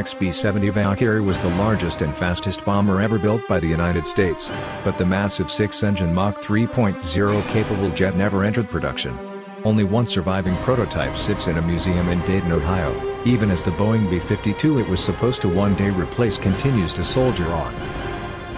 XB-70 Valkyrie was the largest and fastest bomber ever built by the United States, but the massive 6-engine Mach 3.0 capable jet never entered production. Only one surviving prototype sits in a museum in Dayton, Ohio, even as the Boeing B-52 it was supposed to one day replace continues to soldier on.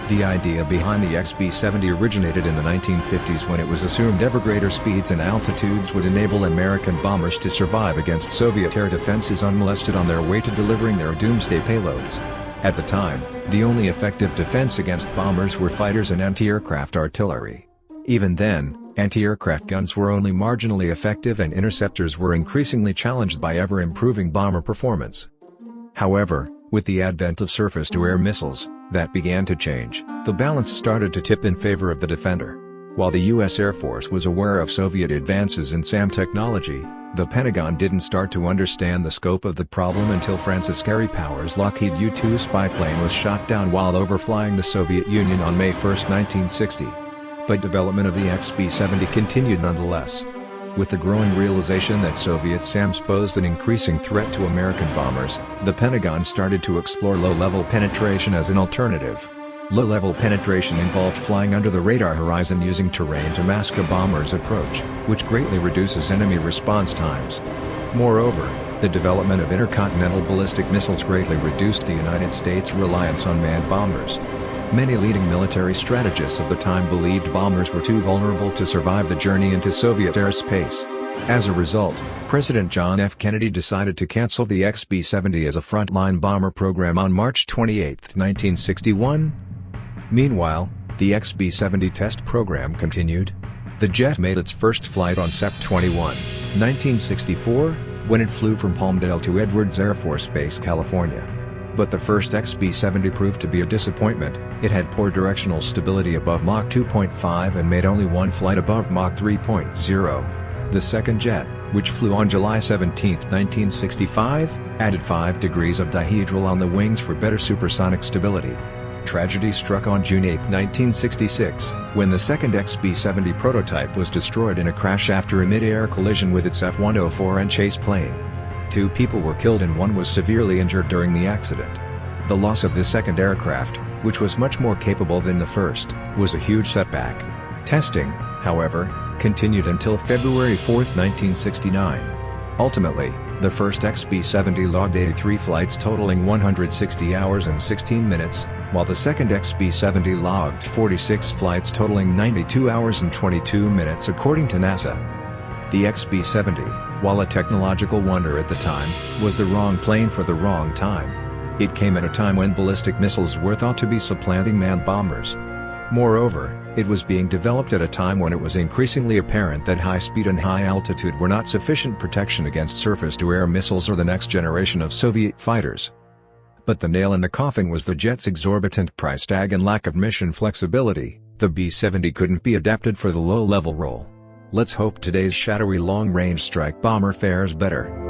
The idea behind the XB-70 originated in the 1950s when it was assumed ever greater speeds and altitudes would enable American bombers to survive against Soviet air defenses unmolested on their way to delivering their doomsday payloads. At the time, the only effective defense against bombers were fighters and anti-aircraft artillery. Even then, anti-aircraft guns were only marginally effective and interceptors were increasingly challenged by ever-improving bomber performance. However, with the advent of surface-to-air missiles, that began to change. The balance started to tip in favor of the defender. While the U.S. Air Force was aware of Soviet advances in SAM technology, the Pentagon didn't start to understand the scope of the problem until Francis Gary Powers' Lockheed U-2 spy plane was shot down while overflying the Soviet Union on May 1, 1960. But development of the XB-70 continued nonetheless. With the growing realization that Soviet SAMs posed an increasing threat to American bombers, the Pentagon started to explore low-level penetration as an alternative. Low-level penetration involved flying under the radar horizon using terrain to mask a bomber's approach, which greatly reduces enemy response times. Moreover, the development of intercontinental ballistic missiles greatly reduced the United States' reliance on manned bombers. Many leading military strategists of the time believed bombers were too vulnerable to survive the journey into Soviet airspace. As a result, President John F. Kennedy decided to cancel the XB-70 as a frontline bomber program on March 28, 1961. Meanwhile, the XB-70 test program continued. The jet made its first flight on Sept. 21, 1964, when it flew from Palmdale to Edwards Air Force Base, California. But the first XB-70 proved to be a disappointment. It had poor directional stability above Mach 2.5 and made only one flight above Mach 3.0. The second jet, which flew on July 17, 1965, added 5 degrees of dihedral on the wings for better supersonic stability. Tragedy struck on June 8, 1966, when the second XB-70 prototype was destroyed in a crash after a mid-air collision with its F-104N chase plane. 2 people were killed and 1 was severely injured during the accident. The loss of the second aircraft, which was much more capable than the first, was a huge setback. Testing, however, continued until February 4, 1969. Ultimately, the first XB-70 logged 83 flights totaling 160 hours and 16 minutes, while the second XB-70 logged 46 flights totaling 92 hours and 22 minutes according to NASA. The XB-70, while a technological wonder at the time, was the wrong plane for the wrong time. It came at a time when ballistic missiles were thought to be supplanting manned bombers. Moreover, it was being developed at a time when it was increasingly apparent that high speed and high altitude were not sufficient protection against surface-to-air missiles or the next generation of Soviet fighters. But the nail in the coffin was the jet's exorbitant price tag and lack of mission flexibility. The B-70 couldn't be adapted for the low-level role. Let's hope today's shadowy long-range strike bomber fares better.